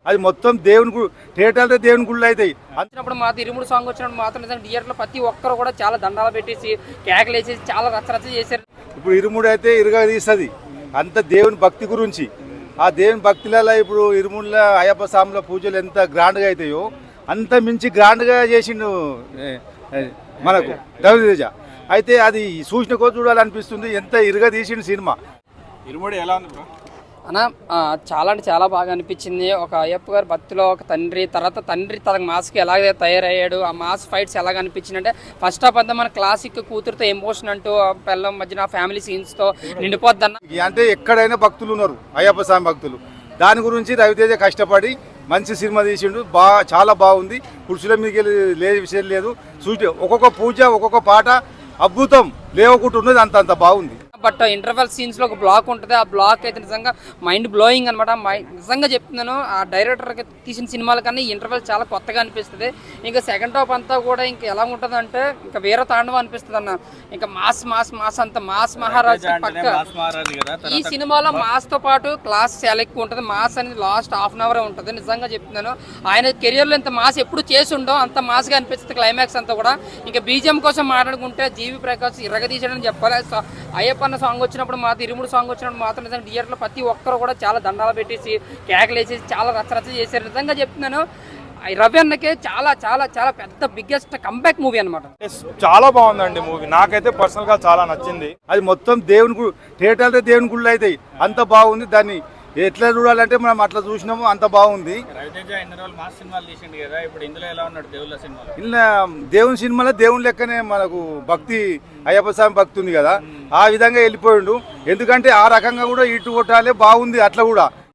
అది మొత్తం దేవుని థియేటర్లో దేవుని గుళ్ళు అవుతాయి. వచ్చినప్పుడు మాత్రం ఇరుముడు సాంగ్ వచ్చినప్పుడు మాత్రం నిజంగా థియేటర్లో ప్రతి ఒక్కరు కూడా చాలా దండాలు పెట్టేసి కేకలు వేసేసి చాలా రచ్చరచ్చ చేశారు. ఇప్పుడు ఇరుముడు అయితే ఇరుగా తీస్తుంది అంత దేవుని భక్తి గురించి. ఆ దేవుని భక్తిలలో ఇప్పుడు ఇరుముడుల అయ్యప్ప స్వాముల పూజలు ఎంత గ్రాండ్గా అవుతాయో అంత మించి గ్రాండ్గా చేసిండు మనకు రవితేజ. అయితే అది చూసిన కొద్ది చూడాలనిపిస్తుంది, ఎంత ఇరుగా తీసిండు సినిమా. ఇరుముడి ఎలా ఉంది బ్రో? అన్న చాలా అంటే చాలా బాగా అనిపించింది. ఒక అయ్యప్ప గారి భక్తిలో ఒక తండ్రి, తర్వాత తండ్రి తన మాస్కి ఎలాగ తయారయ్యాడు, ఆ మాస్ ఫైట్స్ ఎలాగ అనిపించింది అంటే ఫస్ట్ హాఫ్ అంతా మన క్లాసిక్ కూతురుతో ఎమోషన్ అంటూ పిల్లల మధ్యన ఫ్యామిలీ సీన్స్తో నిండిపోద్దన్న. అంటే ఎక్కడైనా భక్తులు ఉన్నారు అయ్యప్ప స్వామి భక్తులు, దాని గురించి రవితేజ కష్టపడి మంచి సినిమా తీసిండు. చాలా బాగుంది. పురుషుల మీదకి లేని విషయం లేదు. ఒక్కొక్క పూజ ఒక్కొక్క పాట అద్భుతం లేవకుండా ఉన్నది, అంత బాగుంది. బట్ ఇంటర్వెల్ సీన్స్లో ఒక బ్లాక్ ఉంటుంది. ఆ బ్లాక్ అయితే నిజంగా మైండ్ బ్లోయింగ్ అనమాట. నిజంగా చెప్తున్నాను, ఆ డైరెక్టర్కి తీసిన సినిమాల కన్నా ఈ ఇంటర్వెల్ చాలా కొత్తగా అనిపిస్తుంది. ఇంకా సెకండ్ హాఫ్ అంతా కూడా ఇంకా ఎలా ఉంటుంది అంటే ఇంకా వేరే తాండవం అనిపిస్తుంది అన్న. ఇంకా మాస్ మాస్ మాస్ అంతా మాస్ మహారాజ్ పక్క. ఈ సినిమాలో మాస్తో పాటు క్లాస్ చాలా ఎక్కువ ఉంటుంది. మాస్ అనేది లాస్ట్ హాఫ్ అన్ అవర్ ఉంటుంది. నిజంగా చెప్తున్నాను, ఆయన కెరియర్లో ఇంత మాస్ ఎప్పుడు చేసి ఉండో అంత మాస్గా అనిపిస్తుంది క్లైమాక్స్ అంతా కూడా. ఇంకా బీజిఎం కోసం మాట్లాడుకుంటే జీవి ప్రకాష్ ఇరగదీశాడని చెప్పాలి. అయ్యప్ప అన్న సాంగ్ వచ్చినప్పుడు మాత్రం ఇరుముడు సాంగ్ వచ్చినప్పుడు మాత్రం నిజంగా థియేటర్లో ప్రతి ఒక్కరు కూడా చాలా దండాలు పెట్టేసి కేకలు వేసేసి చాలా రచ్చరచ్చ చేశారు. నిజంగా చెప్తున్నాను, రవి అన్నకే చాలా చాలా చాలా పెద్ద బిగ్గెస్ట్ కంబ్యాక్ మూవీ అనమాట. చాలా బాగుందండి మూవీ, నాకైతే పర్సనల్ గా చాలా నచ్చింది. అది మొత్తం దేవుని థియేటర్లో దేవుని గుళ్ళు అవుతాయి, అంత బాగుంది. దాన్ని ఎట్లా చూడాలంటే మనం అట్లా చూసినాము, అంత బాగుంది. రవితేజ ఎన్ని రోజులు మాస్ సినిమాలు తీసిండు కదా, ఇప్పుడు ఇందులో ఎలా ఉన్నాడు దేవుళ్ళ సినిమాలో? ఇలా దేవుని సినిమాలో దేవుని లెక్కనే మనకు భక్తి, అయ్యప్ప స్వామి భక్తి ఉంది కదా, ఆ విధంగా వెళ్ళిపోయిండు. ఎందుకంటే ఆ రకంగా కూడా ఇటు కొట్టాలే బాగుంది. అట్లా కూడా